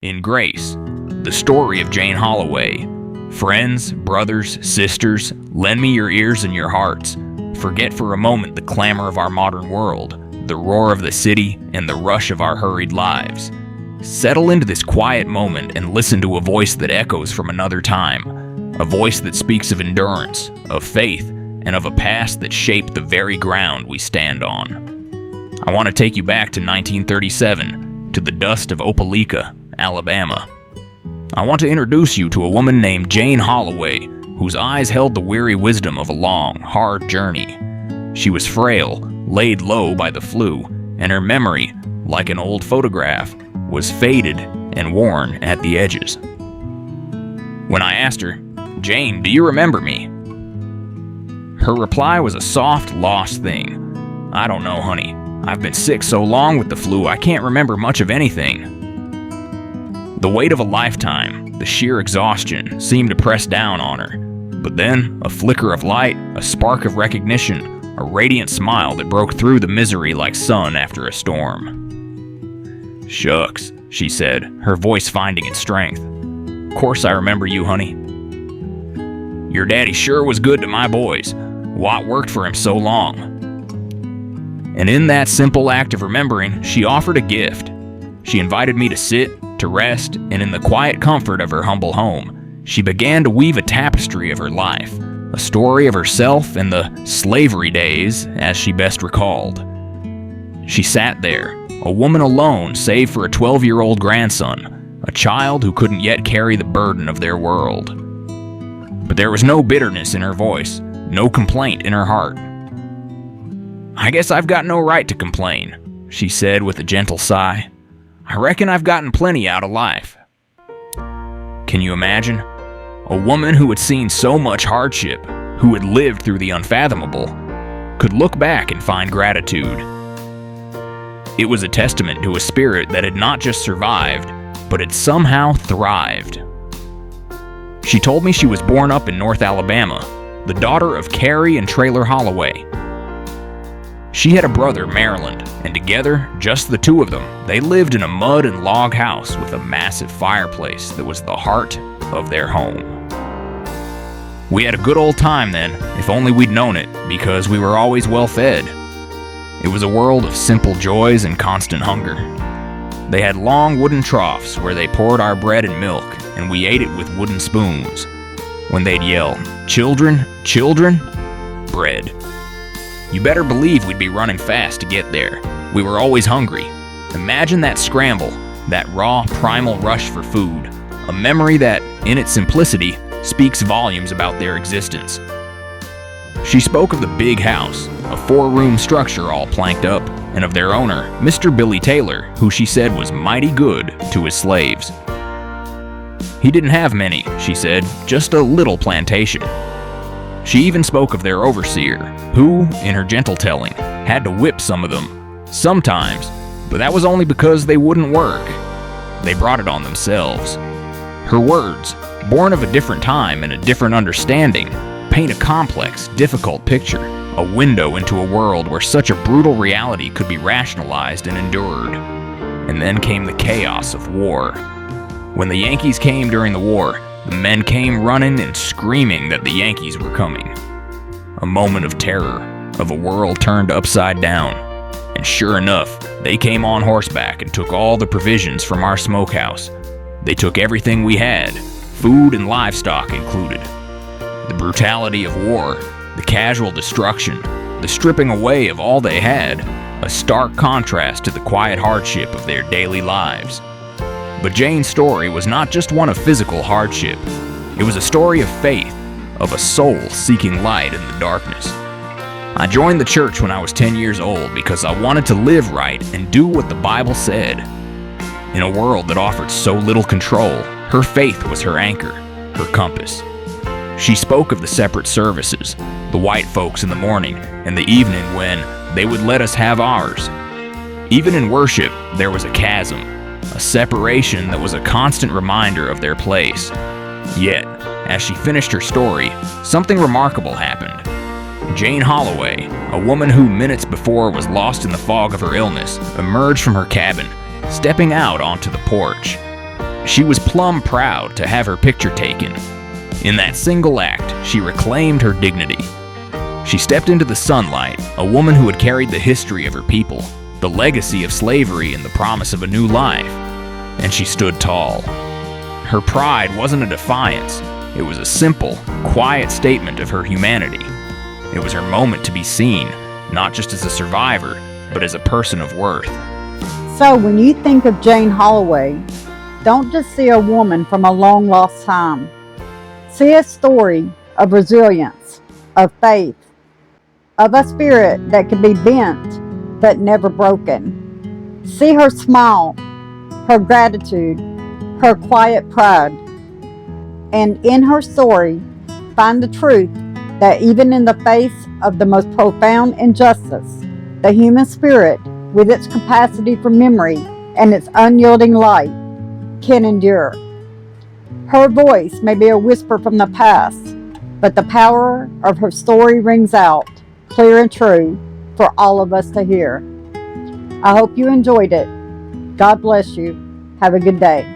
In Grace, the story of Jane Holloway. Friends, brothers, sisters, lend me your ears and your hearts. Forget for a moment the clamor of our modern world, the roar of the city, and the rush of our hurried lives. Settle into this quiet moment and listen to a voice that echoes from another time, a voice that speaks of endurance, of faith, and of a past that shaped the very ground we stand on. I want to take you back to 1937, to the dust of Opelika, Alabama. I want to introduce you to a woman named Jane Holloway, whose eyes held the weary wisdom of a long, hard journey. She was frail, laid low by the flu, and her memory, like an old photograph, was faded and worn at the edges. When I asked her, "Jane, do you remember me?" her reply was a soft, lost thing. "I don't know, honey. I've been sick so long with the flu, I can't remember much of anything." The weight of a lifetime, the sheer exhaustion, seemed to press down on her. But then, a flicker of light, a spark of recognition, a radiant smile that broke through the misery like sun after a storm. "Shucks," she said, her voice finding its strength. "Course I remember you, honey. Your daddy sure was good to my boys. Watt worked for him so long." And in that simple act of remembering, she offered a gift. She invited me to sit, to rest, and in the quiet comfort of her humble home, she began to weave a tapestry of her life, a story of herself and the slavery days as she best recalled. She sat there, a woman alone save for a 12-year-old grandson, a child who couldn't yet carry the burden of their world. But there was no bitterness in her voice, no complaint in her heart. "I guess I've got no right to complain," she said with a gentle sigh. "I reckon I've gotten plenty out of life." Can you imagine? A woman who had seen so much hardship, who had lived through the unfathomable, could look back and find gratitude. It was a testament to a spirit that had not just survived, but had somehow thrived. She told me she was born up in North Alabama, the daughter of Carrie and Traylor Holloway. She had a brother, Maryland, and together, just the two of them, they lived in a mud and log house with a massive fireplace that was the heart of their home. We had a good old time then, if only we'd known it, because we were always well fed. It was a world of simple joys and constant hunger. They had long wooden troughs where they poured our bread and milk, and we ate it with wooden spoons. When they'd yell, "Children, children," bread. You better believe we'd be running fast to get there. We were always hungry. Imagine that scramble, that raw, primal rush for food, a memory that, in its simplicity, speaks volumes about their existence. She spoke of the big house, a 4-room structure all planked up, and of their owner, Mr. Billy Taylor, who she said was mighty good to his slaves. He didn't have many, she said, just a little plantation. She even spoke of their overseer, who, in her gentle telling, had to whip some of them, sometimes, but that was only because they wouldn't work. They brought it on themselves. Her words, born of a different time and a different understanding, paint a complex, difficult picture, a window into a world where such a brutal reality could be rationalized and endured. And then came the chaos of war. When the Yankees came during the war, the men came running and screaming that the Yankees were coming. A moment of terror, of a world turned upside down. And sure enough, they came on horseback and took all the provisions from our smokehouse. They took everything we had, food and livestock included. The brutality of war, the casual destruction, the stripping away of all they had, a stark contrast to the quiet hardship of their daily lives. But Jane's story was not just one of physical hardship. It was a story of faith, of a soul seeking light in the darkness. I joined the church when I was 10 years old because I wanted to live right and do what the Bible said. In a world that offered so little control, her faith was her anchor, her compass. She spoke of the separate services, the white folks in the morning and the evening when they would let us have ours. Even in worship, there was a chasm, a separation that was a constant reminder of their place. Yet, as she finished her story, something remarkable happened. Jane Holloway, a woman who minutes before was lost in the fog of her illness, emerged from her cabin, stepping out onto the porch. She was plumb proud to have her picture taken. In that single act, she reclaimed her dignity. She stepped into the sunlight, a woman who had carried the history of her people, the legacy of slavery and the promise of a new life, and she stood tall. Her pride wasn't a defiance. It was a simple, quiet statement of her humanity. It was her moment to be seen, not just as a survivor, but as a person of worth. So when you think of Jane Holloway, don't just see a woman from a long-lost time. See a story of resilience, of faith, of a spirit that can be bent but never broken. See her smile, her gratitude, her quiet pride. And in her story, find the truth that even in the face of the most profound injustice, the human spirit, with its capacity for memory and its unyielding light, can endure. Her voice may be a whisper from the past, but the power of her story rings out, clear and true, for all of us to hear. I hope you enjoyed it. God bless you. Have a good day.